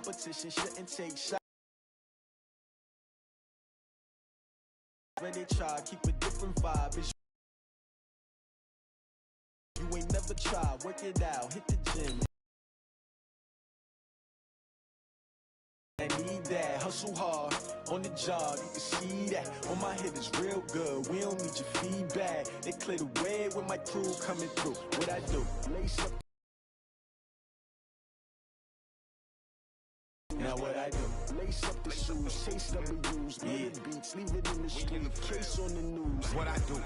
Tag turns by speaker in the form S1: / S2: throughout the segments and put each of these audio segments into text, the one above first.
S1: competition shouldn't take shots. When they try, keep a different vibe. You ain't never tried, work it out, hit the gym. I need that, hustle hard, on the job, you can see that. On my head is real good, we don't need your feedback. They clear the way with my crew coming through. What I do, lace up. Now what I do, lace up the shoes, chase W's, yeah. Beats, leave it in the street, case on the news.
S2: What I do,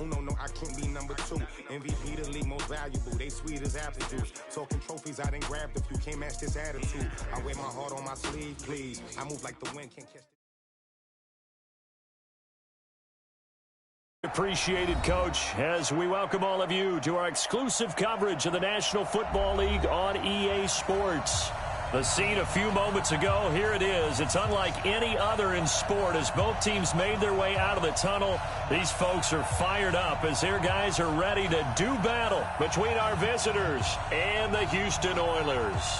S2: oh no, I can't be number 2. MVP the league most valuable. They sweet as apple juice. Talking trophies, I done grabbed a few. Can't match this attitude. I wear my heart on my sleeve, please. I move like the wind, can't catch.
S3: Appreciated, Coach, as we welcome all of you to our exclusive coverage of the National Football League on EA Sports. The scene a few moments ago, here it is. It's unlike any other in sport as both teams made their way out of the tunnel. These folks are fired up as their guys are ready to do battle between our visitors and the Houston Oilers.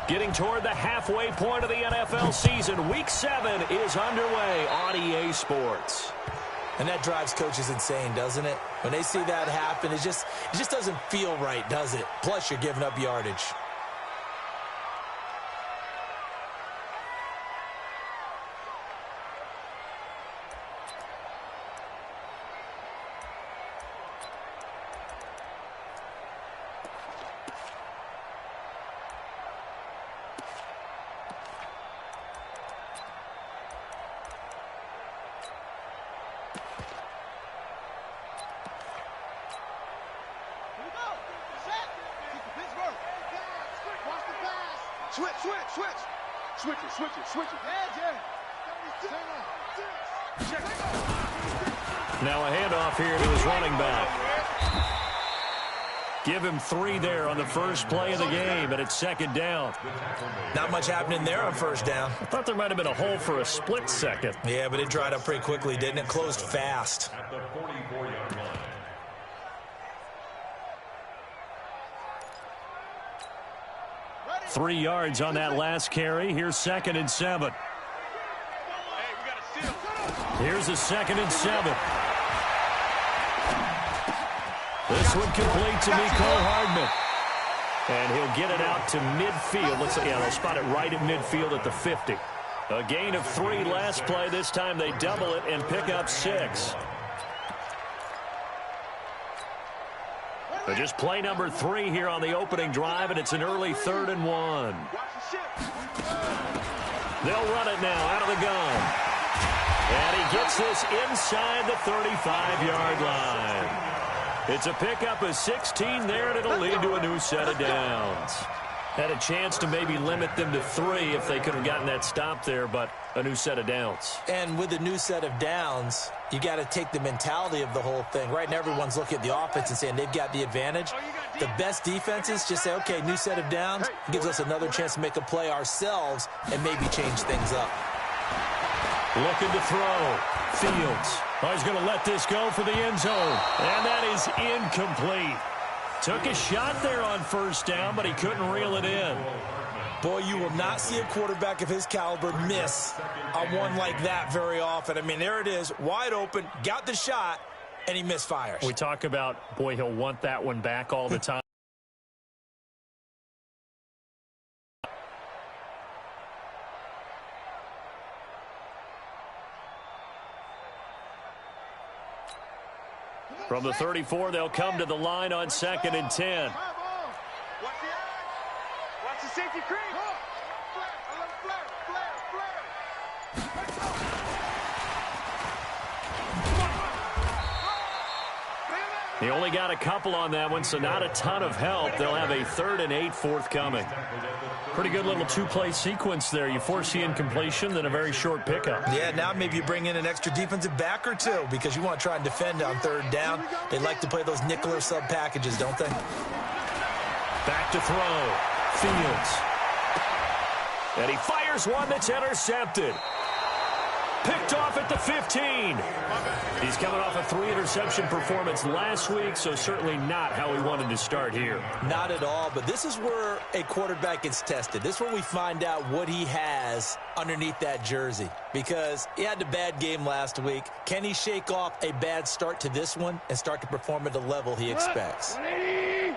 S3: Getting toward the halfway point of the NFL season, Week 7 is underway on EA Sports.
S4: And that drives coaches insane, doesn't it? When they see that happen, it just doesn't feel right, does it? Plus, you're giving up yardage.
S5: Switch it.
S3: Now a handoff here to his running back. Give him 3 there on the first play of the game, and it's second down.
S4: Not much happening there on first down.
S3: I thought there might have been a hole for a split second.
S4: Yeah, but it dried up pretty quickly, didn't it? Closed fast.
S5: At the 44-yard line.
S3: 3 yards on that last carry. Here's 2nd and 7. Here's a 2nd and 7. This one complete to Mecole Hardman. And he'll get it out to midfield. Let's say, they'll spot it right at midfield at the 50. A gain of 3 last play. This time they double it and pick up 6. But just play number 3 here on the opening drive, and it's an early 3rd and 1. They'll run it now out of the gun. And he gets this inside the 35-yard line. It's a pickup of 16 there, and it'll lead to a new set of downs. Had a chance to maybe limit them to 3 if they could have gotten that stop there, but a new set of downs.
S4: And with a new set of downs, you got to take the mentality of the whole thing. Right now, everyone's looking at the offense and saying they've got the advantage. The best defenses just say, okay, new set of downs. It gives us another chance to make a play ourselves and maybe change things up.
S3: Looking to throw. Fields. Oh, he's going to let this go for the end zone. And that is incomplete. Took a shot there on first down, but he couldn't reel it in.
S4: Boy, you will not see a quarterback of his caliber miss on one like that very often. I mean, there it is, wide open, got the shot, and he misfires.
S3: We talk about, boy, he'll want that one back all the time. From the 34, they'll come to the line on 2nd and 10.
S5: Watch the safety creep.
S3: He only got a couple on that one, so not a ton of help. They'll have a 3rd and 8 forthcoming. Pretty good little two-play sequence there. You force the incompletion, then a very short pickup.
S4: Yeah, now maybe you bring in an extra defensive back or two because you want to try and defend on 3rd down. They like to play those nickel or sub packages, don't they?
S3: Back to throw. Fields. And he fires one that's intercepted. Picked off at the 15. He's coming off a 3-interception performance last week, so certainly not how he wanted to start here.
S4: Not at all, but this is where a quarterback gets tested. This is where we find out what he has underneath that jersey, because he had a bad game last week. Can he shake off a bad start to this one and start to perform at the level he expects?
S5: 180.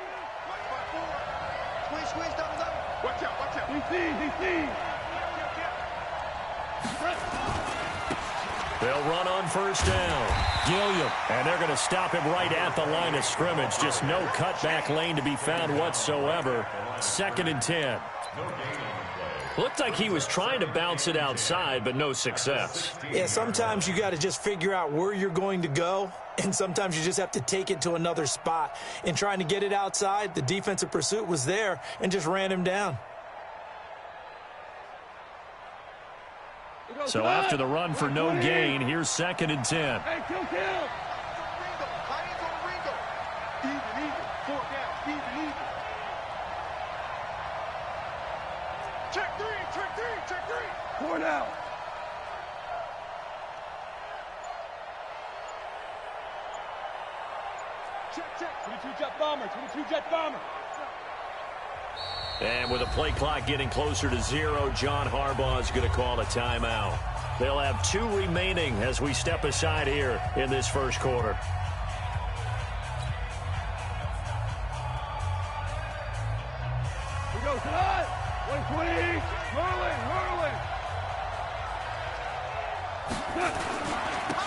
S5: Squeeze, double. Watch out. DC.
S3: They'll run on 1st down. Gilliam. And they're going to stop him right at the line of scrimmage. Just no cutback lane to be found whatsoever. 2nd and 10. Looked like he was trying to bounce it outside, but no success.
S4: Yeah, sometimes you got to just figure out where you're going to go, and sometimes you just have to take it to another spot. In trying to get it outside, the defensive pursuit was there and just ran him down.
S3: So after the run for no gain, here's 2nd and 10.
S5: Hey, kill. Hands on Ringo. Even. 4 down. Even. Check three. 4 down. Check. 22 jet bomber.
S3: And with the play clock getting closer to 0, John Harbaugh is going to call a timeout. They'll have 2 remaining as we step aside here in this first quarter.
S5: We go tonight. 120. Whirling.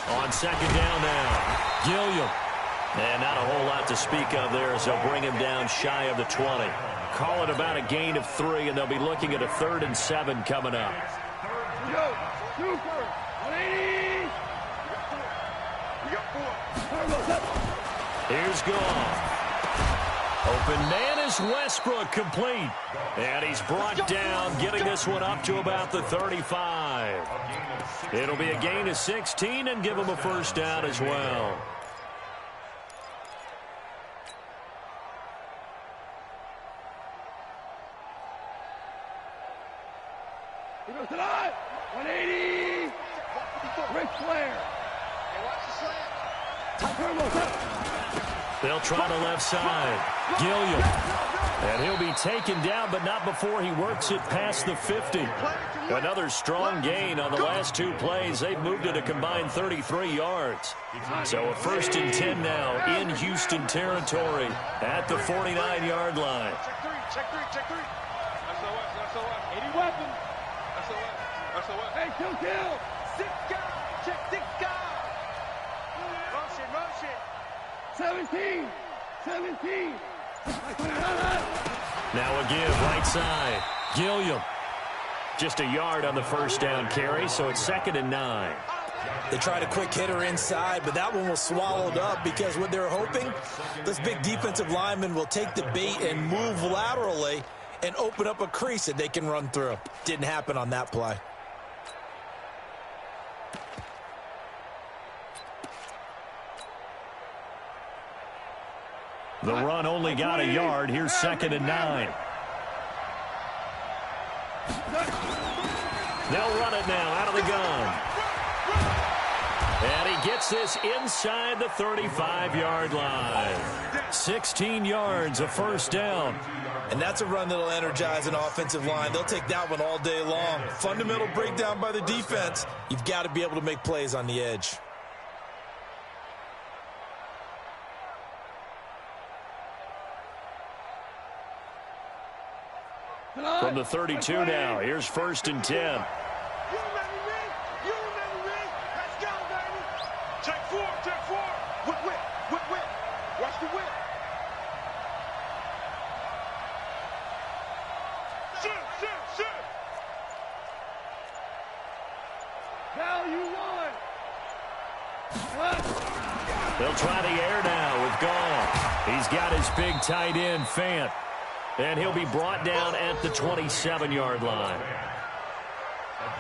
S3: On 2nd down now, Gilliam. And not a whole lot to speak of there as they'll bring him down shy of the 20. Call it about a gain of 3, and they'll be looking at a 3rd and 7 coming up.
S5: We go. 2 first. 180. We got 4.
S3: Here's Goff. Open man is Westbrook, complete. And he's brought down, getting this one up to about the 35. It'll be a gain of 16 and give him a 1st down as well.
S5: We go tonight. 180. Ric Flair. Hey, watch the slant.
S3: They'll try the left side. Gilliam. And he'll be taken down, but not before he works it past the 50. Another strong gain on the last 2 plays. They've moved it a combined 33 yards. So a 1st and 10 now in Houston territory at the 49-yard line.
S5: Check three. SOS. 80 weapons. SOS. Hey, kill. 6 guys. Check 6 guys. Motion. 17.
S3: Now a give right side. Gilliam. Just a yard on the 1st down carry, so it's 2nd and 9.
S4: They tried a quick hitter inside, but that one was swallowed up because what they're hoping, this big defensive lineman will take the bait and move laterally and open up a crease that they can run through. Didn't happen on that play.
S3: The run only got a yard. Here's 2nd and 9. They'll run it now out of the gun. And he gets this inside the 35-yard line. 16 yards, a 1st down.
S4: And that's a run that'll energize an offensive line. They'll take that one all day long. Fundamental breakdown by the defense. You've got to be able to make plays on the edge.
S3: From the 32 now, here's 1st and 10.
S5: You remember me? Let's go, baby. Check 4. Whip. Watch the whip. Shoot. Value 1.
S3: They'll try the air now with Goff. He's got his big tight end, Fant. And he'll be brought down at the 27-yard line.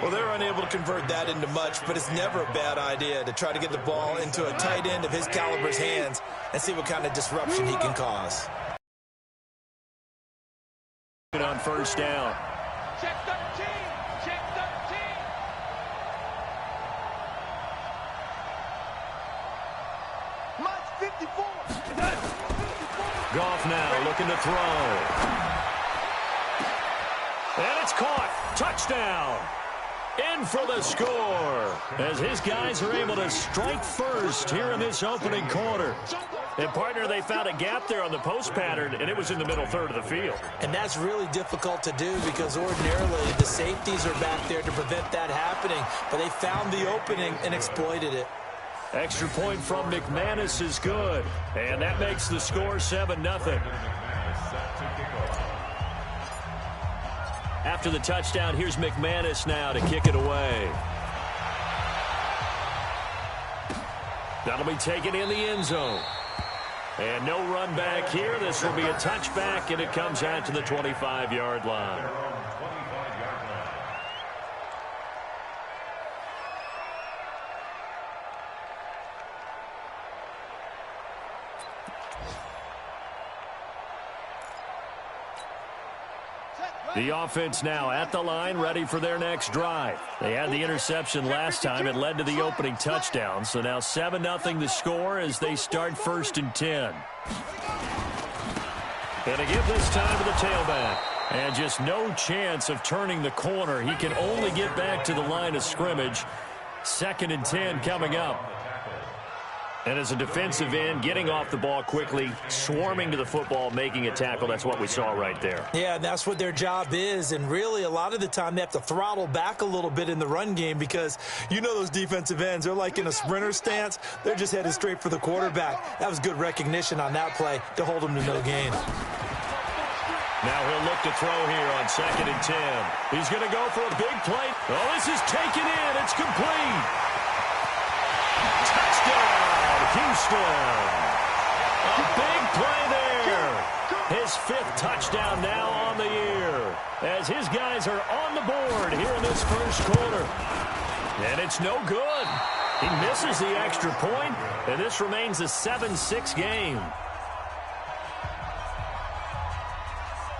S4: Well, they're unable to convert that into much, but it's never a bad idea to try to get the ball into a tight end of his caliber's hands and see what kind of disruption he can cause.
S3: On first down.
S5: Check 13. Check 13. Mine's 54.
S3: Goff now looking to throw. And it's caught. Touchdown. In for the score as his guys are able to strike first here in this opening quarter. And, partner, they found a gap there on the post pattern, and it was in the middle third of the field.
S4: And that's really difficult to do because ordinarily the safeties are back there to prevent that happening. But they found the opening and exploited it.
S3: Extra point from McManus is good. And that makes the score 7-0. After the touchdown, here's McManus now to kick it away. That'll be taken in the end zone. And no run back here. This will be a touchback, and it comes out to the 25-yard line. The offense now at the line, ready for their next drive. They had the interception last time. It led to the opening touchdown. So now 7-0 the score as they start 1st and 10. And a give this time to the tailback. And just no chance of turning the corner. He can only get back to the line of scrimmage. 2nd and 10 coming up. And as a defensive end, getting off the ball quickly, swarming to the football, making a tackle. That's what we saw right there.
S4: Yeah, that's what their job is. And really, a lot of the time, they have to throttle back a little bit in the run game because you know those defensive ends, they're like in a sprinter stance. They're just headed straight for the quarterback. That was good recognition on that play to hold them to no gain.
S3: Now he'll look to throw here on 2nd and 10. He's going to go for a big play. Oh, this is taken in. It's complete. Touchdown, Houston. A big play there. His 5th touchdown now on the year as his guys are on the board here in this first quarter. And it's no good. He misses the extra point, and this remains a 7-6 game.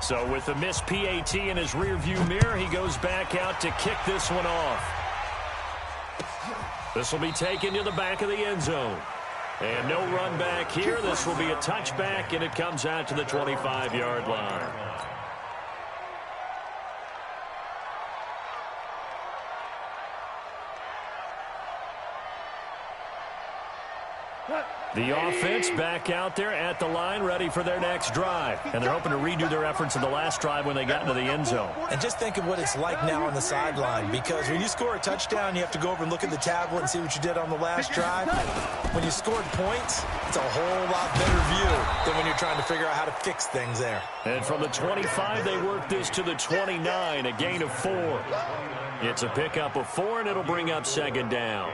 S3: So with the missed PAT in his rearview mirror, he goes back out to kick this one off. This will be taken to the back of the end zone. And no run back here. This will be a touchback, and it comes out to the 25-yard line. The offense back out there at the line, ready for their next drive. And they're hoping to redo their efforts in the last drive when they got into the end zone.
S4: And just think of what it's like now on the sideline, because when you score a touchdown, you have to go over and look at the tablet and see what you did on the last drive. When you scored points, it's a whole lot better view than when you're trying to figure out how to fix things there.
S3: And from the 25, they work this to the 29, a gain of 4. It's a pickup of 4, and it'll bring up 2nd down.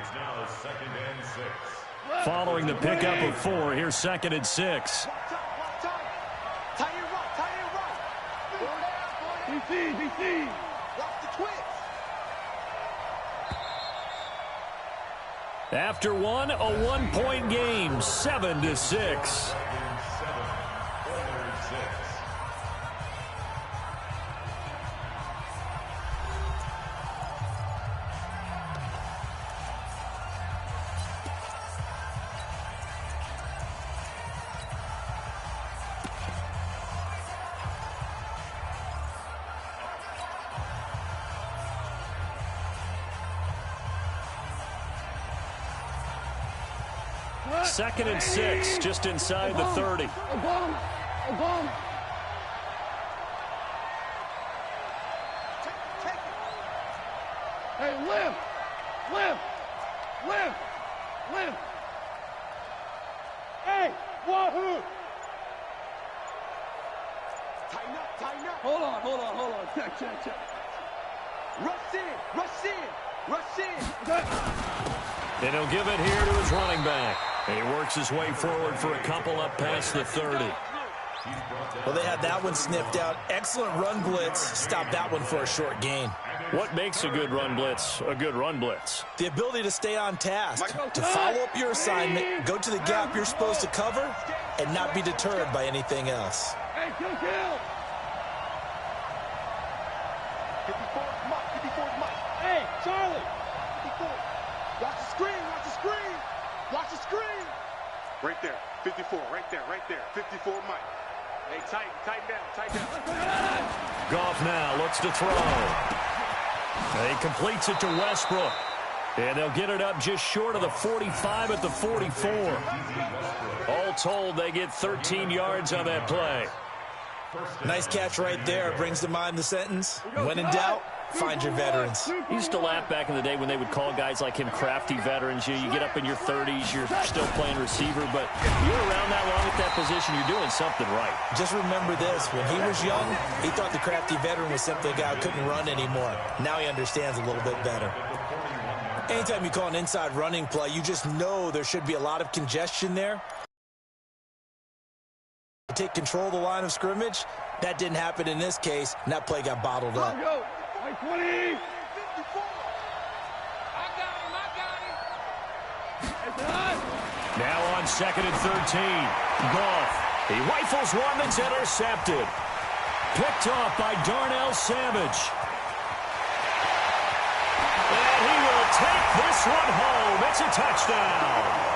S3: Following the pickup of 4, here's 2nd and 6.
S5: DC. Watch the twist.
S3: After one, a 1-point game, 7-6. Second and 6, just inside the 30.
S5: A bomb. Take it. Hey, lift. Hey, wahoo. Tighten up. Hold on. Check. Rush in.
S3: And he'll give it here to his running back. He works his way forward for a couple up past the 30.
S4: Well, they had that one sniffed out. Excellent run blitz. Stop that one for a short gain.
S3: What makes a good run blitz a good run blitz?
S4: The ability to stay on task, to follow up your assignment, go to the gap you're supposed to cover, and not be deterred by anything else.
S5: Hey, kill. 54, Mike. 54's Mike. Hey, Charlie. 54. Watch the screen. Watch the screen. Right there. 54. Right there. 54, Mike. Hey, tighten down.
S3: Goff now looks to throw. He completes it to Westbrook. And they'll get it up just short of the 45 at the 44. All told, they get 13 yards on that play.
S4: Nice catch right there. Brings to mind the sentence, when in doubt, find your veterans.
S3: He used to laugh back in the day when they would call guys like him crafty veterans. You get up in your 30s, you're still playing receiver, but you're around that long at that position, you're doing something right.
S4: Just remember this. When he was young, he thought the crafty veteran was simply a guy who couldn't run anymore. Now he understands a little bit better. Anytime you call an inside running play, you just know there should be a lot of congestion there. Take control of the line of scrimmage. That didn't happen in this case, and that play got bottled up.
S5: Go. 20.
S3: Now on 2nd and 13. Goff. He rifles one that's intercepted. Picked off by Darnell Savage. And he will take this one home. It's a touchdown.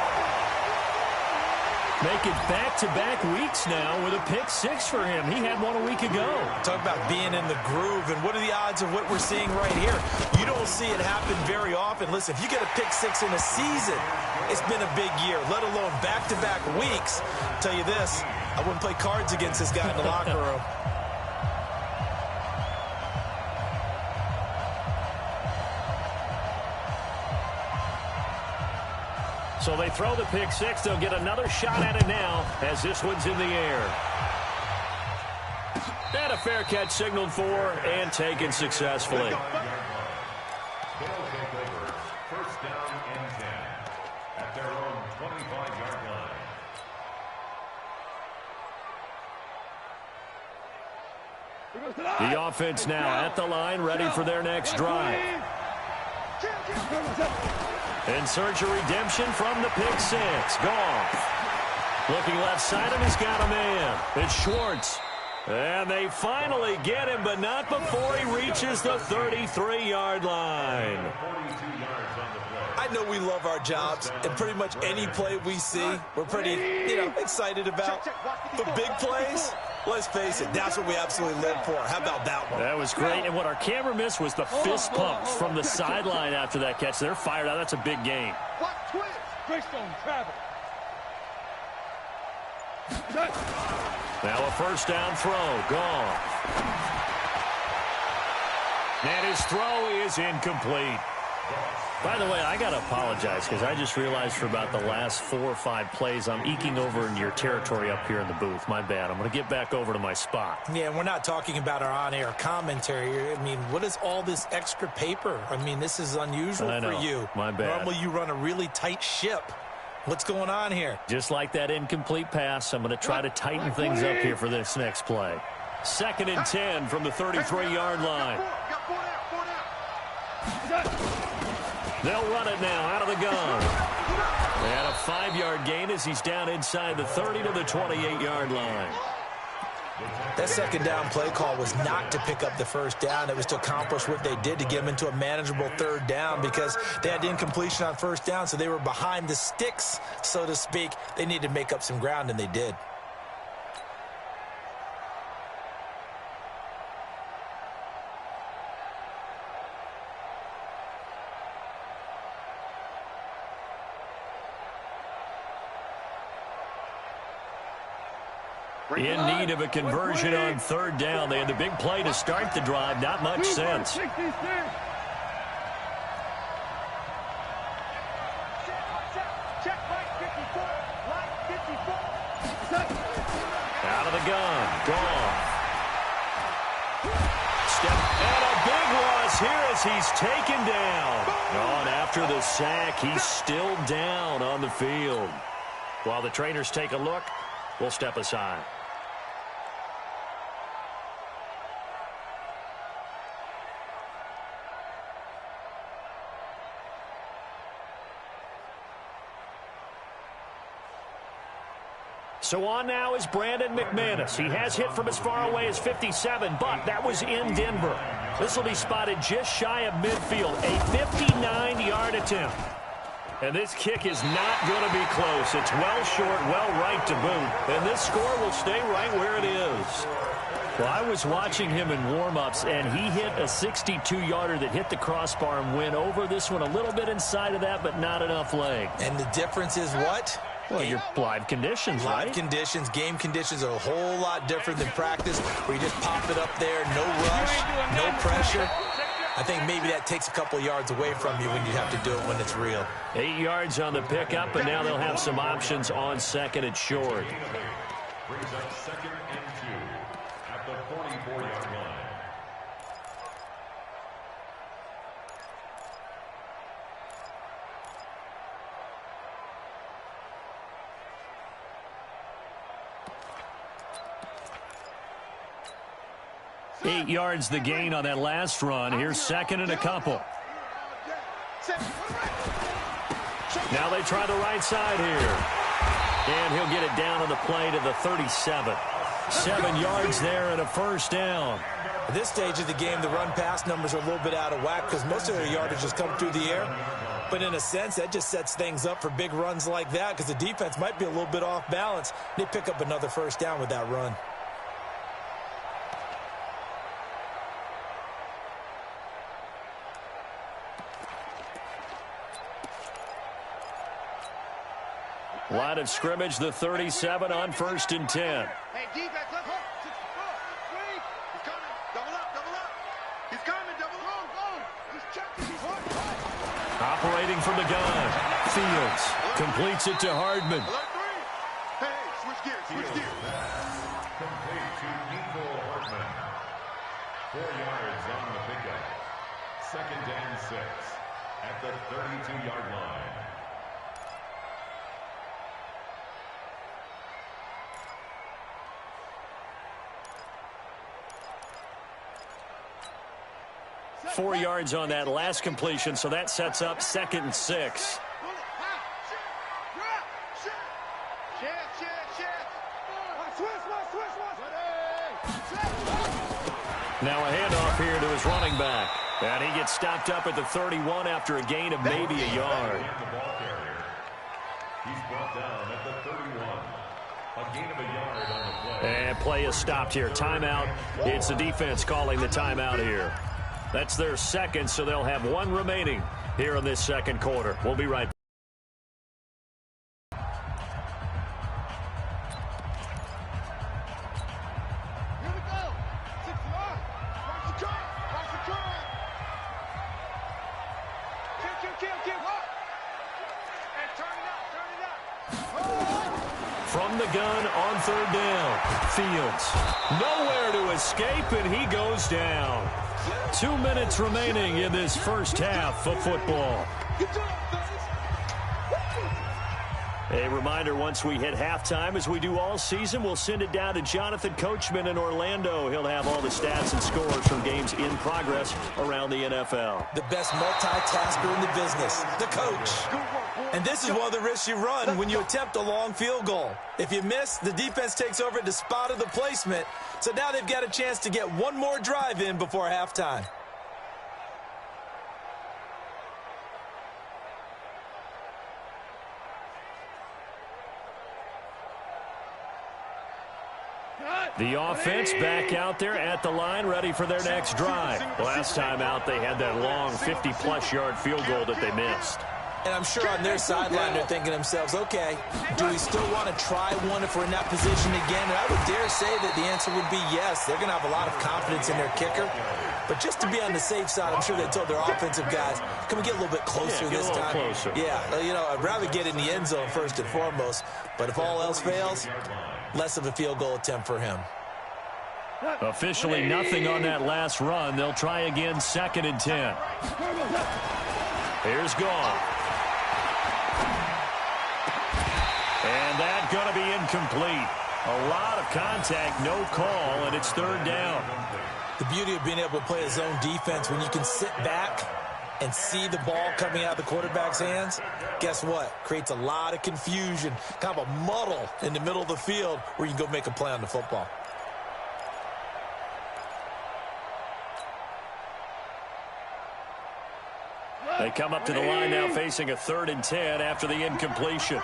S3: Make it back-to-back weeks now with a pick 6 for him. He had one a week ago.
S4: Talk about being in the groove, and what are the odds of what we're seeing right here? You don't see it happen very often. Listen, if you get a pick 6 in a season, it's been a big year, let alone back-to-back weeks. I'll tell you this, I wouldn't play cards against this guy in the locker room.
S3: So they throw the pick 6. They'll get another shot at it now as this one's in the air. And a fair catch signaled for and taken successfully.
S6: First down and 10 at their own 25-yard line.
S3: The offense now at the line, ready for their next drive. In search of redemption from the pick 6. Goff. Looking left side, and he's got a man. It's Schwartz. And they finally get him, but not before he reaches the 33-yard line.
S4: I know we love our jobs, and pretty much any play we see, we're pretty, excited about. The big plays, let's face it, that's what we absolutely live for. How about that one?
S3: That was great, and what our camera missed was the fist pumps from the sideline after that catch. They're fired out. That's a big gain.
S5: Greystone travel.
S3: Now a first down throw. Gone. And his throw is incomplete. By the way, I got to apologize because I just realized for about the last 4 or 5 plays, I'm eking over in your territory up here in the booth. My bad. I'm going to get back over to my spot.
S4: Yeah, we're not talking about our on-air commentary. I mean, what is all this extra paper? I mean, this is unusual for you.
S3: My bad.
S4: Normally you run a really tight ship. What's going on here?
S3: Just like that incomplete pass, I'm going to try to tighten things up here for this next play. 2nd and 10 from the 33-yard line. They'll run it now out of the gun. And a 5-yard gain as he's down inside the 30 to the 28-yard line.
S4: That second down play call was not to pick up the first down. It was to accomplish what they did to get them into a manageable third down because they had incompletion on first down, so they were behind the sticks, so to speak. They needed to make up some ground, and they did.
S3: In need of a conversion on third down. They had the big play to start the drive. Not much sense.
S5: Out
S3: of the gun. Gone. Step. And a big loss here as he's taken down. On after the sack. He's still down on the field. While the trainers take a look, we'll step aside. So on now is Brandon McManus. He has hit from as far away as 57, but that was in Denver. This will be spotted just shy of midfield, a 59-yard attempt. And this kick is not going to be close. It's well short, well right to boot. And this score will stay right where it is. Well, I was watching him in warm-ups, and he hit a 62-yarder that hit the crossbar and went over. This one a little bit inside of that, but not enough leg.
S4: And the difference is what?
S3: Well, your live conditions, right?
S4: Live conditions, game conditions are a whole lot different than practice, where you just pop it up there, no rush, no pressure. I think maybe that takes a couple yards away from you when you have to do it when it's real.
S3: 8 yards on the pickup, and now they'll have some options on second and short.
S6: Brings up 2nd and 2 at the 44-yard line.
S3: Eight yards the gain on that last run. Here's second and a couple. Now they try the right side here. And he'll get it down on the play to the 37. 7 yards there and a first down.
S4: At this stage of the game, the run-pass numbers are a little bit out of whack because most of their yardage has come through the air. But in a sense, that just sets things up for big runs like that because the defense might be a little bit off balance. They pick up another first down with that run.
S3: Line of scrimmage, the 37 on 1st and 10.
S5: Hey, defense, let's hook. 6 3. He's coming. Double up, double up. He's coming, double up. He's checking. He's hooked.
S3: Operating from the gun. Fields completes it to Hardman.
S5: Alert 3. Hey, switch gears, switch gears.
S6: Complete to Nico Hartman. 4 yards on the pickup. 2nd and 6 at the 32-yard line.
S3: Four yards on that last completion, so that sets up 2nd and 6. Now a handoff here to his running back. And he gets stopped up at the 31 after a gain of maybe a yard.
S6: He's brought down at the 31. A gain of a yard on the play.
S3: And play is stopped here. Timeout. It's the defense calling the timeout here. That's their second, so they'll have one remaining here in this second quarter. We'll be right back.
S5: Here we go. 6 yards. Watch the car. Watch the car. Kill. What? And turn it up.
S3: From the gun on 3rd down. Fields nowhere to escape, and he goes down. 2 minutes remaining in this first half of football. A reminder, once we hit halftime, as we do all season, we'll send it down to Jonathan Coachman in Orlando. He'll have all the stats and scores from games in progress around the NFL.
S4: The best multitasker in the business, the coach. And this is one of the risks you run when you attempt a long field goal. If you miss, the defense takes over at the spot of the placement. So now they've got a chance to get one more drive in before halftime.
S3: The offense back out there at the line, ready for their next drive. Last time out, they had that long 50-plus yard field goal that they missed.
S4: And I'm sure on their sideline they're thinking to themselves, okay, do we still want to try one if we're in that position again? And I would dare say that the answer would be yes. They're going to have a lot of confidence in their kicker. But just to be on the safe side, I'm sure they told their offensive guys, can we get a little bit closer this time?
S3: Closer.
S4: Yeah, I'd rather get in the end zone first and foremost. But if all else fails, less of a field goal attempt for him.
S3: Officially nothing on that last run. They'll try again 2nd and 10. Here's Gall. And going to be incomplete. A lot of contact, no call, and it's third down.
S4: The beauty of being able to play a zone defense when you can sit back and see the ball coming out of the quarterback's hands, guess what? Creates a lot of confusion, kind of a muddle in the middle of the field where you can go make a play on the football.
S3: They come up to the line now facing a 3rd and 10 after the incompletion.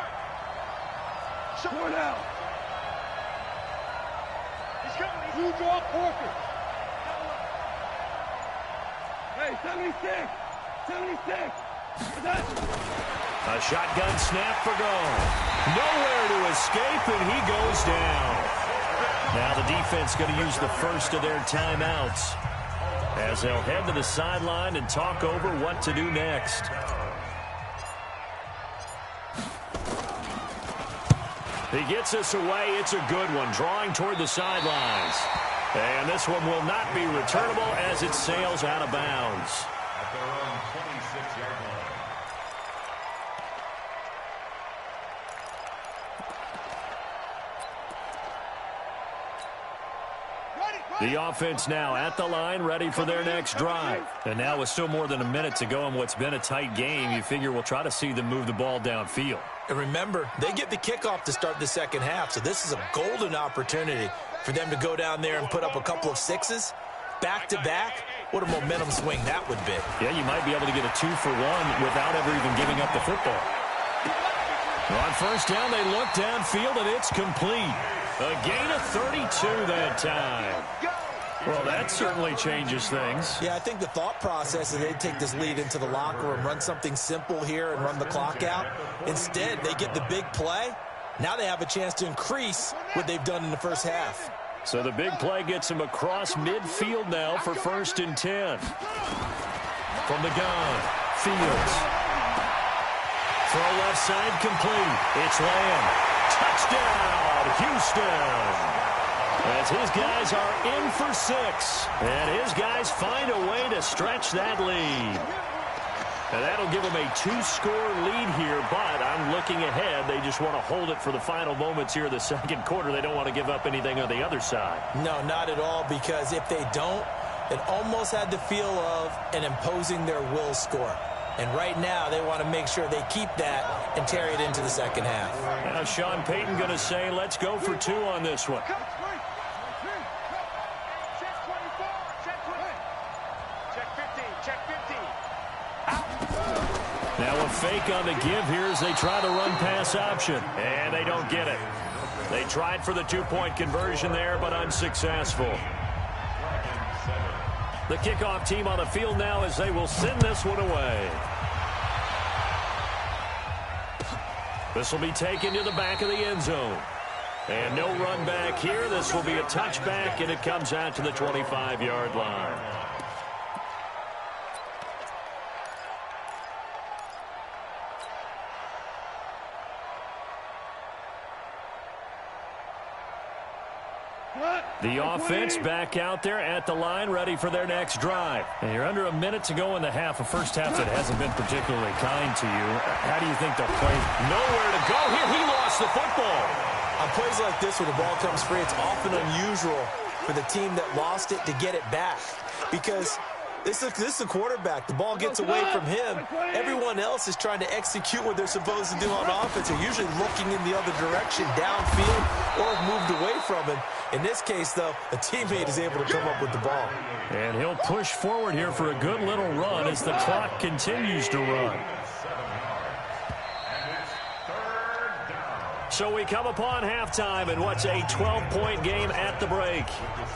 S5: Short out. He's coming. You draw Corker. Hey, 76. 76.
S3: A shotgun snap for goal. Nowhere to escape, and he goes down. Now the defense going to use the first of their timeouts as they'll head to the sideline and talk over what to do next. He gets us away. It's a good one, drawing toward the sidelines. And this one will not be returnable as it sails out of bounds.
S6: At their own 26-yard line.
S3: The offense now at the line, ready for their next drive. And now with still more than a minute to go in what's been a tight game, you figure we'll try to see them move the ball downfield.
S4: And remember, they get the kickoff to start the second half, so this is a golden opportunity for them to go down there and put up a couple of sixes back-to-back. What a momentum swing that would be.
S3: Yeah, you might be able to get a 2-for-1 without ever even giving up the football. On first down, they look downfield, and it's complete. A gain of 32 that time. Well, that certainly changes things.
S4: Yeah, I think the thought process is they'd take this lead into the locker room, run something simple here and run the clock out. Instead, they get the big play. Now they have a chance to increase what they've done in the first half.
S3: So the big play gets them across midfield now for 1st and 10. From the gun, Fields. Throw left side complete. It's Lamb. Touchdown, Houston. As his guys are in for 6. And his guys find a way to stretch that lead. And that'll give them a 2-score lead here, but I'm looking ahead. They just want to hold it for the final moments here of the second quarter. They don't want to give up anything on the other side.
S4: No, not at all, because if they don't, it almost had the feel of an imposing their will score. And right now, they want to make sure they keep that and carry it into the second half.
S3: Now Sean Payton going to say, let's go for 2 on this one. Now a fake on the give here as they try the run-pass option. And they don't get it. They tried for the 2-point conversion there, but unsuccessful. The kickoff team on the field now as they will send this one away. This will be taken to the back of the end zone. And no run back here. This will be a touchback, and it comes out to the 25-yard line. The offense back out there at the line, ready for their next drive. And you're under a minute to go in the half, a first half that hasn't been particularly kind to you. How do you think they'll play? Nowhere to go here. He lost the football.
S4: On plays like this where the ball comes free, it's often unusual for the team that lost it to get it back. Because this is a quarterback. The ball gets away from him. Everyone else is trying to execute what they're supposed to do on offense. They're usually looking in the other direction, downfield, or moved away from him. In this case, though, a teammate is able to come up with the ball.
S3: And he'll push forward here for a good little run as the clock continues to run. So we come upon halftime in what's a 12-point game at the break.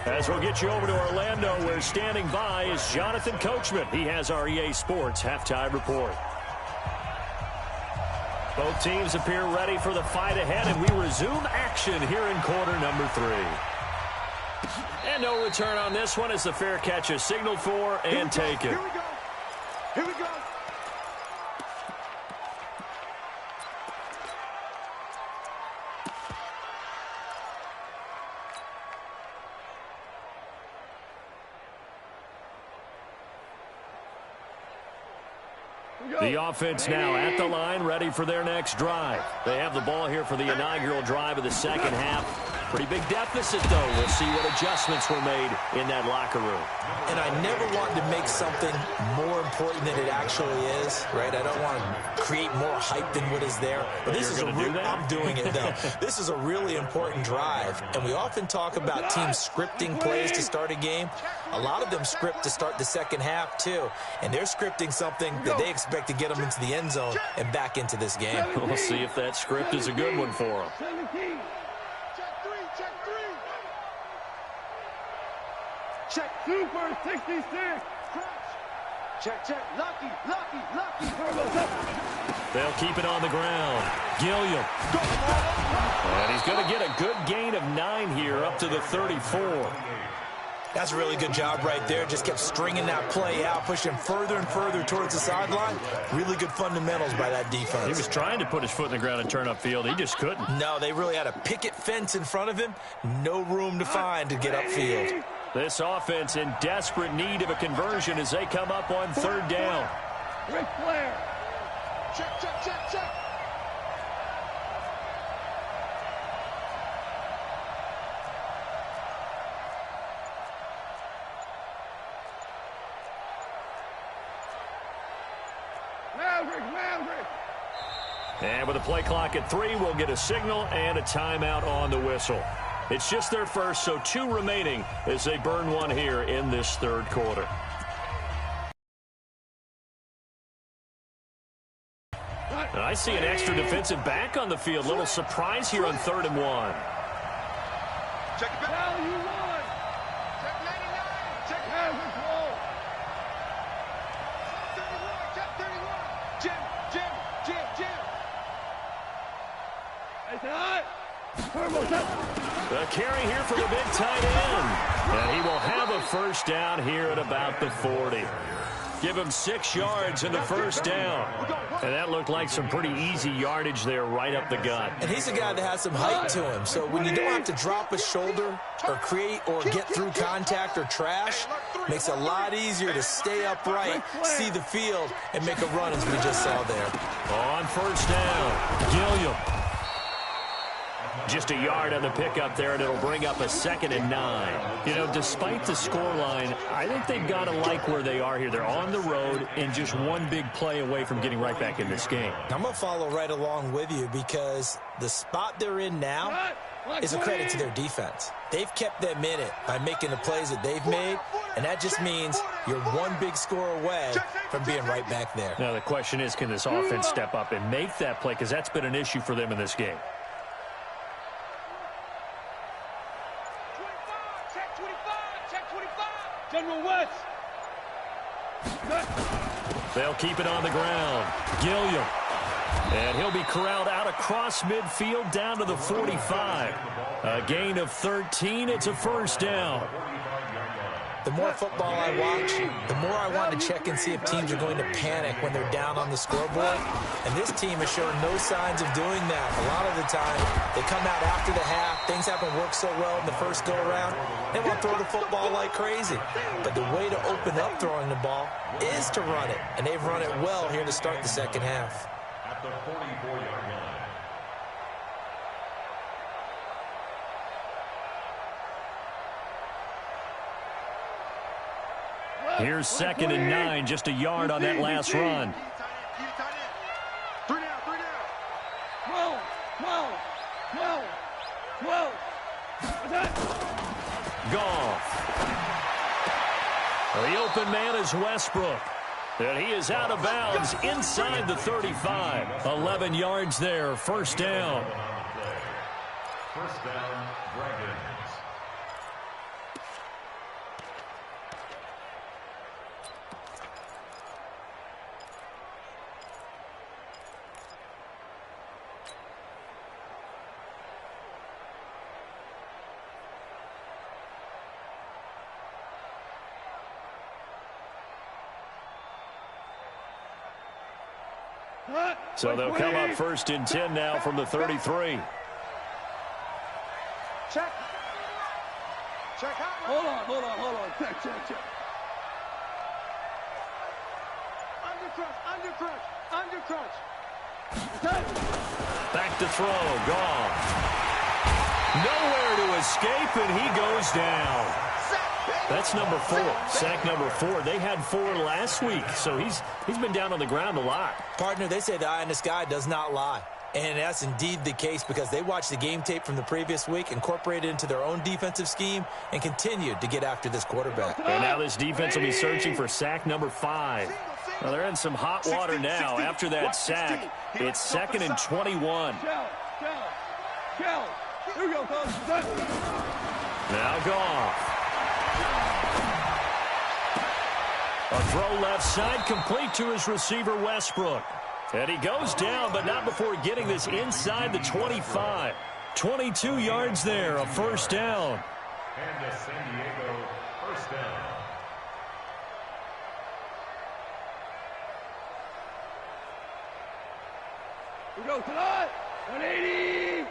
S3: As we'll get you over to Orlando, where standing by is Jonathan Coachman. He has our EA Sports halftime report. Both teams appear ready for the fight ahead, and we resume action here in quarter number 3. And no return on this one as the fair catch is signaled for and taken.
S5: Here we go. Here we go.
S3: The offense now at the line, ready for their next drive. They have the ball here for the inaugural drive of the second half. Pretty big deficit, though. We'll see what adjustments were made in that locker room.
S4: And I never want to make something more important than it actually is, right? I don't want to create more hype than what is there. But this is I'm doing it, though. This is a really important drive. And we often talk about teams scripting plays to start a game. A lot of them script to start the second half, too. And they're scripting something that they expect to get them into the end zone and back into this game.
S3: We'll see if that script is a good one for them.
S5: Check. Super 66. Check. Lucky.
S3: They'll keep it on the ground. Gilliam. And he's going to get a good gain of 9 here up to the 34.
S4: That's a really good job right there. Just kept stringing that play out, pushing further and further towards the sideline. Really good fundamentals by that defense.
S3: He was trying to put his foot in the ground and turn upfield. He just couldn't.
S4: No, they really had a picket fence in front of him. No room to find to get upfield.
S3: This offense in desperate need of a conversion as they come up on third down.
S5: Ric Flair. Check. Maverick.
S3: And with a play clock at 3, we'll get a signal and a timeout on the whistle. It's just their first, so 2 remaining as they burn one here in this third quarter. And I see an extra defensive back on the field. Little surprise here on 3rd and 1.
S5: Check it back. Now you won. Check 99. Check Maverick roll. 31. Check 31. Jim. Hey, hot.
S3: The carry here for the big tight end. And he will have a first down here at about the 40. Give him 6 yards in the first down. And that looked like some pretty easy yardage there right up the gut.
S4: And he's a guy that has some height to him. So when you don't have to drop a shoulder or create or get through contact or trash, makes it a lot easier to stay upright, see the field, and make a run as we just saw there.
S3: On first down, Gilliam. Just a yard on the pickup there, and it'll bring up a 2nd and 9. You know, despite the scoreline, I think they've got to like where they are here. They're on the road and just one big play away from getting right back in this game.
S4: I'm going to follow right along with you because the spot they're in now is a credit to their defense. They've kept them in it by making the plays that they've made, and that just means you're one big score away from being right back there.
S3: Now, the question is, can this offense step up and make that play? Because that's been an issue for them in this game.
S5: General West.
S3: They'll keep it on the ground. Gilliam. And he'll be corralled out across midfield down to the 45. A gain of 13. It's a first down.
S4: The more football I watch, the more I want to check and see if teams are going to panic when they're down on the scoreboard. And this team has shown no signs of doing that. A lot of the time, they come out after the half. Things haven't worked so well in the first go-around. They want to throw the football like crazy. But the way to open up throwing the ball is to run it. And they've run it well here to start the second half.
S6: At the 44-yard line.
S3: Here's 2nd and 9, just a yard on that last run.
S5: 3 down. 12.
S3: Goff. The open man is Westbrook. And he is out of bounds inside the 35. 11 yards there, first down.
S6: First down, Dragons.
S3: So they'll come up 1st and 10 now from the 33.
S5: Check. Hold on. Check. Under
S3: Back to throw. Gone. Nowhere to escape, and he goes down. That's number 4. Sack number 4. They had 4 last week, so he's been down on the ground a lot.
S4: Partner, they say the eye in the sky does not lie. And that's indeed the case because they watched the game tape from the previous week, incorporated it into their own defensive scheme, and continued to get after this quarterback.
S3: And now this defense will be searching for sack number 5. Well, they're in some hot water now. After that sack, it's 2nd and 21. Now Goff. A throw left side, complete to his receiver, Westbrook. And he goes down, but not before getting this inside the 25. 22 yards there, a first down.
S6: And a San Diego first down.
S5: We go tonight. 180.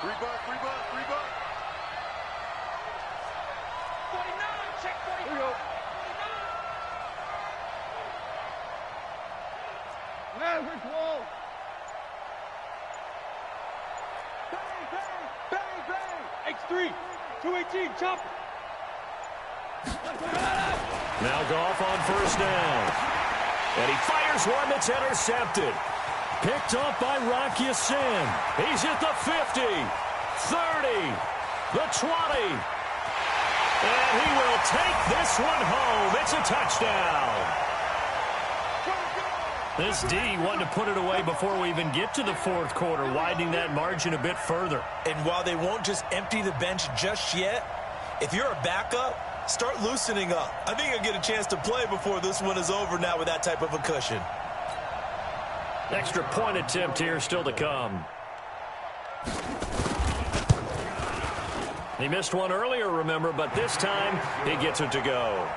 S5: Free buck. 49, check 49. Here we go. 49. Average wall. Bang. X3. 218, chopper.
S3: Now Goff on first down. And he fires one that's intercepted. Picked up by Rocky Sin. He's at the 50, 30, the 20. And he will take this one home. It's a touchdown. This D wanted to put it away before we even get to the 4th quarter, widening that margin a bit further.
S4: And while they won't just empty the bench just yet, if you're a backup, start loosening up. I think you'll get a chance to play before this one is over now with that type of a cushion.
S3: Extra point attempt here still to come. He missed one earlier, remember, but this time he gets it to go.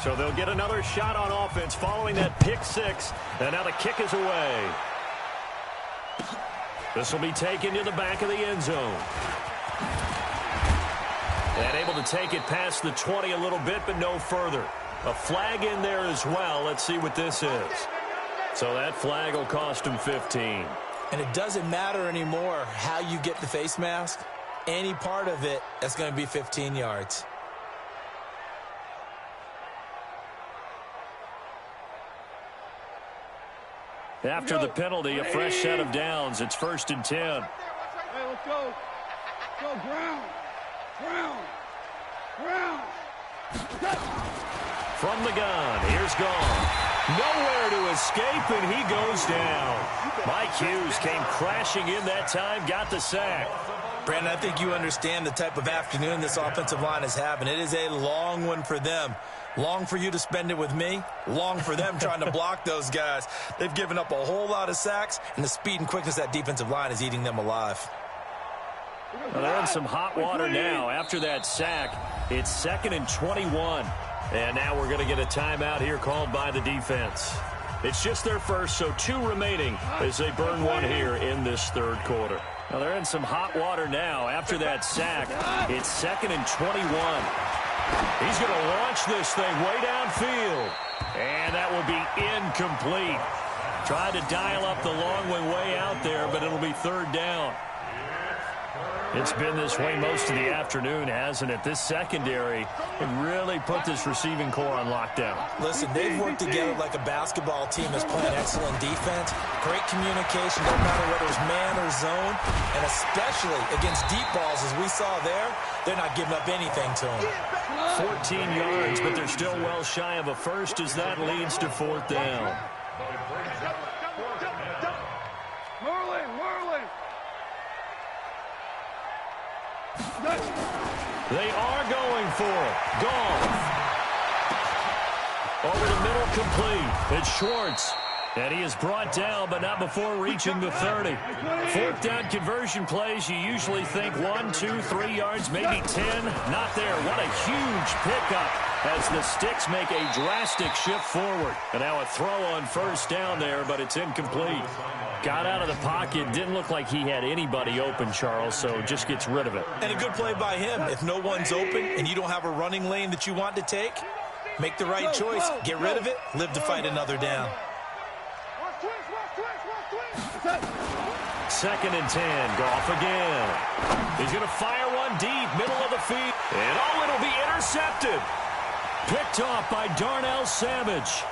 S3: So they'll get another shot on offense following that pick 6. And now the kick is away. This will be taken to the back of the end zone. And able to take it past the 20 a little bit, but no further. A flag in there as well. Let's see what this is. So that flag will cost him 15.
S4: And it doesn't matter anymore how you get the face mask. Any part of it, that's going to be 15 yards.
S3: After the penalty, a fresh set of downs. It's 1st and 10.
S5: Hey, let's go. Go, ground.
S3: From the gun, here's Gone. Nowhere to escape, and he goes down. Mike Hughes came crashing in that time, got the sack.
S4: Brandon, I think you understand the type of afternoon this offensive line is having. It is a long one for them. Long for you to spend it with me. Long for them trying to block those guys. They've given up a whole lot of sacks, and the speed and quickness of that defensive line is eating them alive.
S3: Well, they're in some hot water now. After that sack, it's 2nd and 21. And now we're going to get a timeout here called by the defense. It's just their first, so 2 remaining as they burn one here in this 3rd quarter. Well, they're in some hot water now. After that sack, it's 2nd and 21. He's going to launch this thing way downfield. And that will be incomplete. Tried to dial up the long way out there, but it'll be 3rd down. It's been this way most of the afternoon, hasn't it? This secondary really put this receiving core on lockdown.
S4: Listen, they've worked together like a basketball team that's playing excellent defense. Great communication, no matter whether it's man or zone. And especially against deep balls, as we saw there, they're not giving up anything to them.
S3: 14 yards, but they're still well shy of a first as that leads to 4th down.
S5: Merlin.
S3: They are going for it. Goff. Over the middle, complete. It's Schwartz. And he is brought down, but not before reaching the 30. Fourth down conversion plays, you usually think 1, 2, 3 yards, maybe 10. Not there. What a huge pickup as the Sticks make a drastic shift forward. And now a throw on first down there, but it's incomplete. Got out of the pocket. Didn't look like he had anybody open, Charles, so just gets rid of it.
S4: And a good play by him. If no one's open and you don't have a running lane that you want to take, make the right choice. Get rid of it. Live to fight another down.
S3: 2nd and 10. Goff again. He's going to fire one deep, middle of the field. And it'll be intercepted. Picked off by Darnell Savage.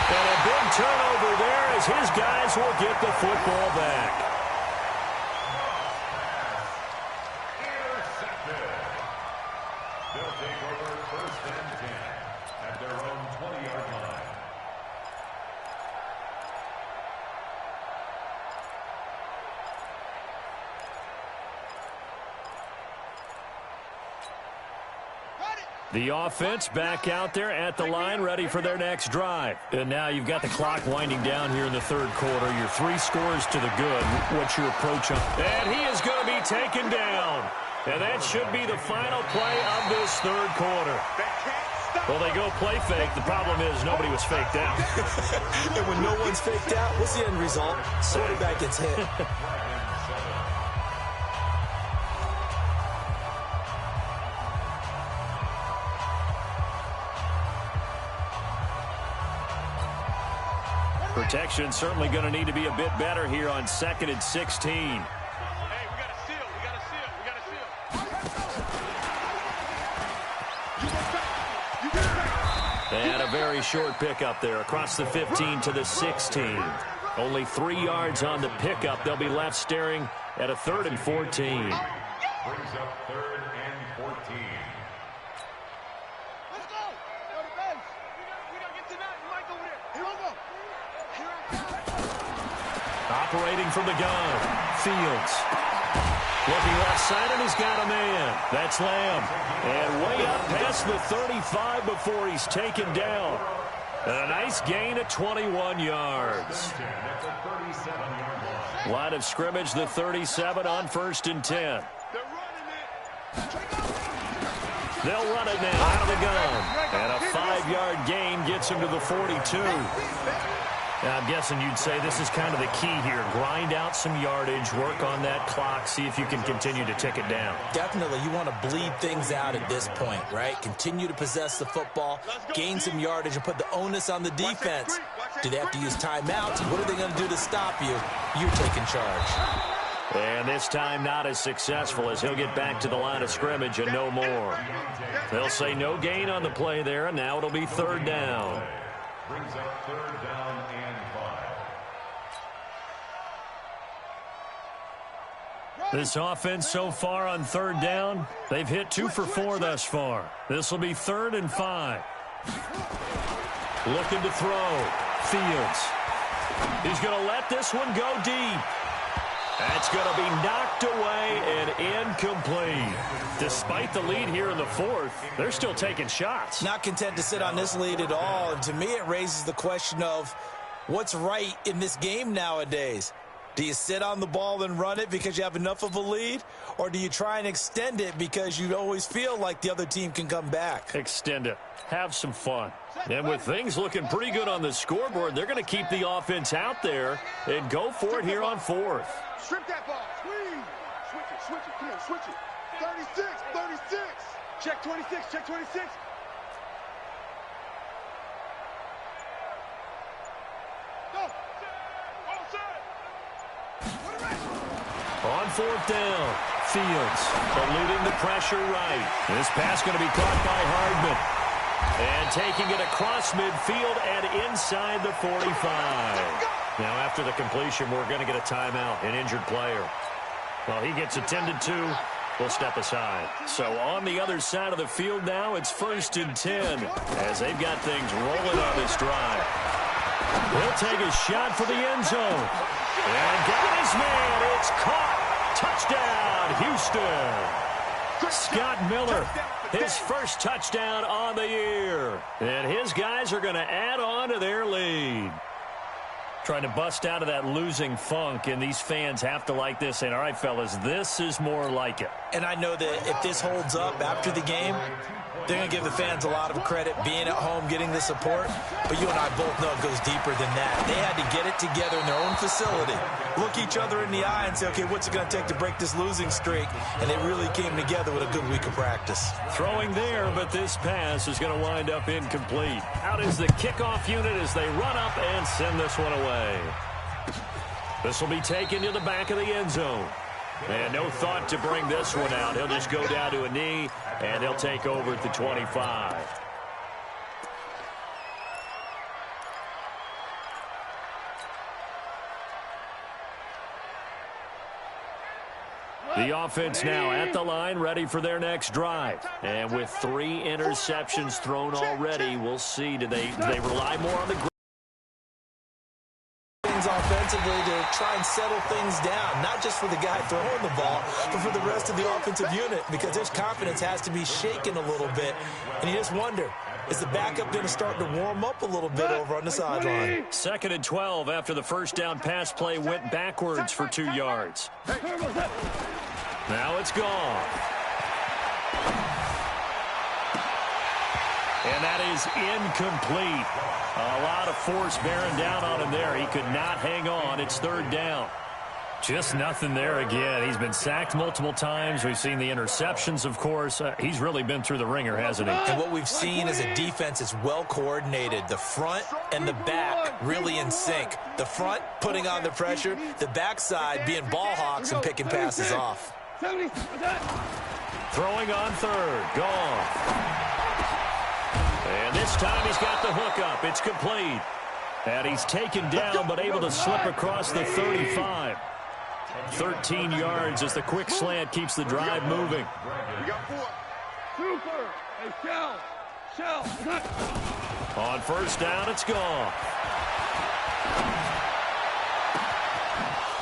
S3: And a big turnover there as his guys will get the football back.
S6: Intercepted. They'll take over 1st and 10 at their own 20-yard line.
S3: The offense back out there at the line, ready for their next drive. And now you've got the clock winding down here in the 3rd quarter. Your 3 scores to the good. What's your approach on? And he is going to be taken down. And that should be the final play of this 3rd quarter. Well, they go play fake. The problem is nobody was faked out.
S4: And when no one's faked out, what's the end result? Quarterback gets hit.
S3: Protection certainly going to need to be a bit better here on 2nd and 16.
S5: Hey, we got to seal. We got to seal. We got to seal.
S3: And a very short pickup there across the 15 to the 16. Only 3 yards on the pickup. They'll be left staring at a 3rd and 14.
S6: Brings up 3rd and 14.
S5: Let's go. Go to base. We got to get to that. Mike over there. Here we go.
S3: Operating from the gun. Fields. Looking left side, and he's got a man. That's Lamb. And way up past the 35 before he's taken down. And a nice gain of 21 yards. Line of scrimmage, the 37 on 1st and 10. They'll run it now out of the gun. And a 5-yard gain gets him to the 42. Now, I'm guessing you'd say this is kind of the key here. Grind out some yardage, work on that clock, see if you can continue to tick it down.
S4: Definitely. You want to bleed things out at this point, right? Continue to possess the football, gain some yardage, and put the onus on the defense. Do they have to use timeouts? What are they going to do to stop you? You're taking charge.
S3: And this time not as successful as he'll get back to the line of scrimmage and no more. They'll say no gain on the play there, and now it'll be 3rd down.
S6: Brings up 3rd down and 5.
S3: This offense so far on 3rd down, they've hit 2 for 4 thus far. This will be 3rd and 5. Looking to throw. Fields. He's going to let this one go deep. That's going to be knocked away and incomplete. Despite the lead here in the 4th, they're still taking shots.
S4: Not content to sit on this lead at all. And to me, it raises the question of what's right in this game nowadays. Do you sit on the ball and run it because you have enough of a lead? Or do you try and extend it because you always feel like the other team can come back?
S3: Extend it. Have some fun. And with things looking pretty good on the scoreboard, they're going to keep the offense out there and go for it here on 4th.
S5: Strip that ball. Squeeze. Switch it. Come on, switch it. 36. Check 26. Go.
S3: On 4th down, Fields eluding the pressure right. This pass going to be caught by Hardman. And taking it across midfield and inside the 45. Now after the completion, we're going to get a timeout, an injured player. Well, he gets attended to. We'll step aside. So on the other side of the field now, it's 1st and 10 as they've got things rolling on this drive. He'll take a shot for the end zone. And got his man. It's caught. Touchdown, Houston. Scott Miller, his first touchdown on the year. And his guys are going to add on to their lead. Trying to bust out of that losing funk, and these fans have to like this. And all right, fellas, this is more like it.
S4: And I know that if this holds up after the game, they're going to give the fans a lot of credit being at home, getting the support. But you and I both know it goes deeper than that. They had to get it together in their own facility, look each other in the eye and say, okay, what's it going to take to break this losing streak? And they really came together with a good week of practice.
S3: Throwing there, but this pass is going to wind up incomplete. Out is the kickoff unit as they run up and send this one away. This will be taken to the back of the end zone. And no thought to bring this one out. He'll just go down to a knee, and he'll take over at the 25. The offense now at the line, ready for their next drive. And with 3 interceptions thrown already, we'll see. Do they rely more on the
S4: offensively to try and settle things down, not just for the guy throwing the ball, but for the rest of the offensive unit, because his confidence has to be shaken a little bit. And you just wonder, is the backup going to start to warm up a little bit over on the sideline?
S3: 2nd and 12 after the first down pass play went backwards for 2 yards. Now it's gone. And that is incomplete. A lot of force bearing down on him there. He could not hang on. It's 3rd down. Just nothing there again. He's been sacked multiple times. We've seen the interceptions, of course. He's really been through the ringer, hasn't he?
S4: And what we've seen is a defense that's well coordinated. The front and the back really in sync. The front putting on the pressure. The backside being ball hawks and picking passes off.
S3: Throwing on 3rd. Gone. And this time he's got the hook up. It's complete. And he's taken down but able to slip across the 35. 13 yards as the quick slant keeps the drive moving.
S5: We got 4.
S7: Super. Hey, Shell.
S3: On 1st down, it's gone.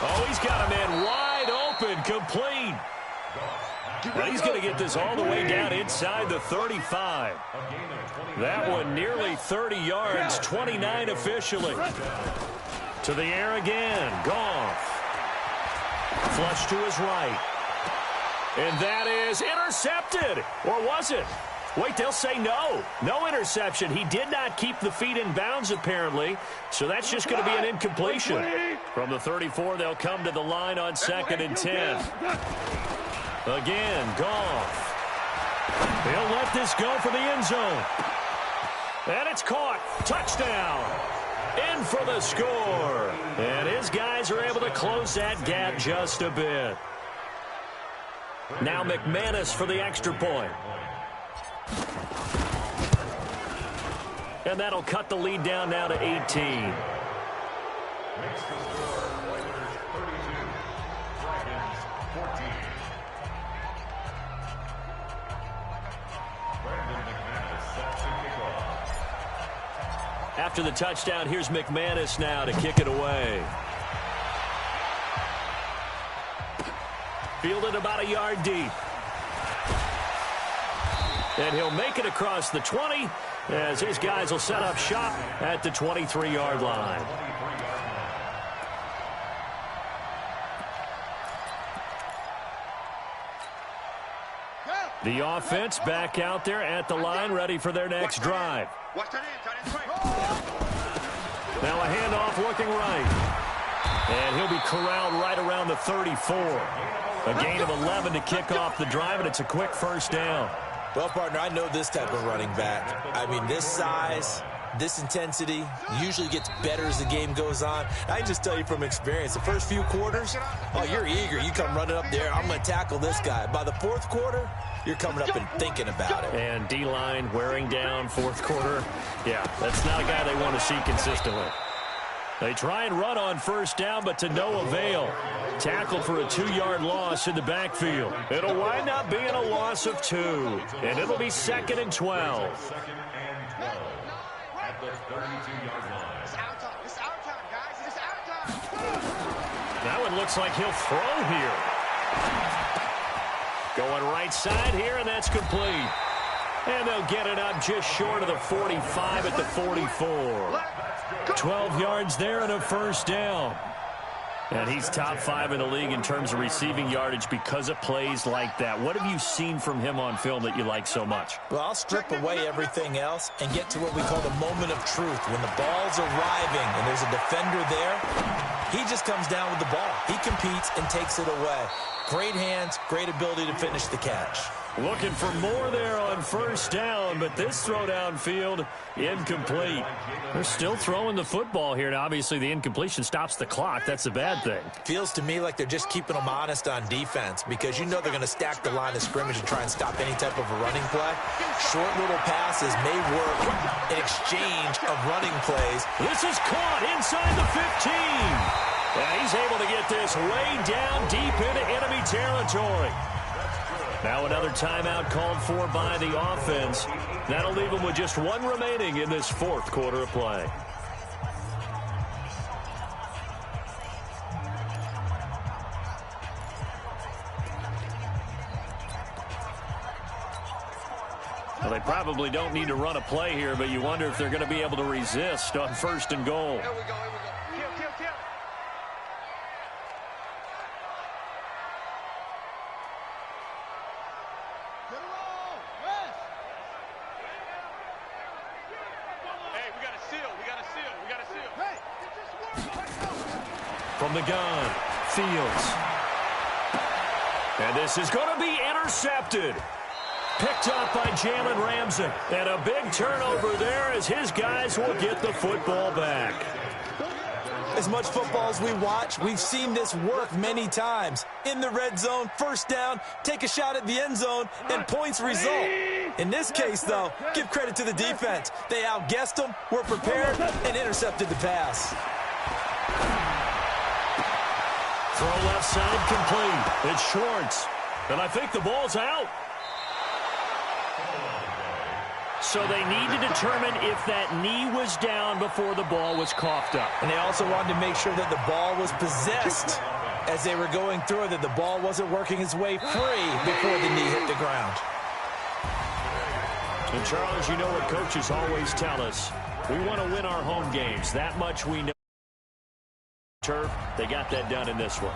S3: Oh, he's got a man wide open, complete. And he's going to get this all the way down inside the 35. That one nearly 30 yards, 29 officially. To the air again, Goff. Flush to his right. And that is intercepted. Or was it? Wait, they'll say no. No interception. He did not keep the feet in bounds, apparently. So that's just going to be an incompletion. From the 34, they'll come to the line on 2nd and 10. Again, Goff. He'll let this go for the end zone. And it's caught. Touchdown. In for the score. And his guys are able to close that gap just a bit. Now McManus for the extra point. And that'll cut the lead down now to 18. After the touchdown, here's McManus now to kick it away. Fielded about a yard deep. And he'll make it across the 20 as his guys will set up shop at the 23-yard line. The offense back out there at the line, ready for their next drive. Now a handoff looking right. And he'll be corralled right around the 34. A gain of 11 to kick off the drive, and it's a quick 1st down.
S4: Well, partner, I know this type of running back. I mean, this size, this intensity usually gets better as the game goes on. I can just tell you from experience, the first few quarters, oh, you're eager. You come running up there, I'm going to tackle this guy. By the 4th quarter, you're coming up and thinking about it.
S3: And D-line wearing down 4th quarter. Yeah, that's not a guy they want to see consistently. They try and run on 1st down, but to no avail. Tackled for a 2-yard loss in the backfield. It'll wind up being a loss of 2. And it'll be 2nd and 12.
S6: At the 32-yard line.
S5: It's our time. It's our time, guys. It's our time.
S3: That one looks like he'll throw here. Going right side here, and that's complete. And they'll get it up just short of the 45 at the 44. 12 yards there and a first down. And he's top 5 in the league in terms of receiving yardage because of plays like that. What have you seen from him on film that you like so much?
S4: Well, I'll strip away everything else and get to what we call the moment of truth. When the ball's arriving and there's a defender there, he just comes down with the ball. He competes and takes it away. Great hands, great ability to finish the catch.
S3: Looking for more there on first down, but this throw downfield incomplete. They're still throwing the football here, and obviously the incompletion stops the clock. That's a bad thing.
S4: Feels to me like they're just keeping them honest on defense because you know they're going to stack the line of scrimmage and try and stop any type of a running play. Short little passes may work in exchange of running plays.
S3: This is caught inside the 15. And he's able to get this way down deep into enemy territory. Now another timeout called for by the offense. That'll leave them with just one remaining in this fourth quarter of play. Well, they probably don't need to run a play here, but you wonder if they're going to be able to resist on first and goal.
S5: Here we go, here we go. Kill. Hey, we got a seal. Hey,
S3: from the gun, Fields. And this is going to be intercepted. Picked up by Jalen Ramsey. And a big turnover there as his guys will get the football back.
S4: As much football as we watch, we've seen this work many times. In the red zone, first down, take a shot at the end zone, and points result. In this case, though, give credit to the defense. They outguessed them, were prepared, and intercepted the pass.
S3: Throw left side complete. It's Schwartz. And I think the ball's out. So they need to determine if that knee was down before the ball was coughed up.
S4: And they also wanted to make sure that the ball was possessed as they were going through it, that the ball wasn't working its way free before the knee hit the ground.
S3: And Charles, you know what coaches always tell us. We want to win our home games. That much we know. Turf, they got that done in this one.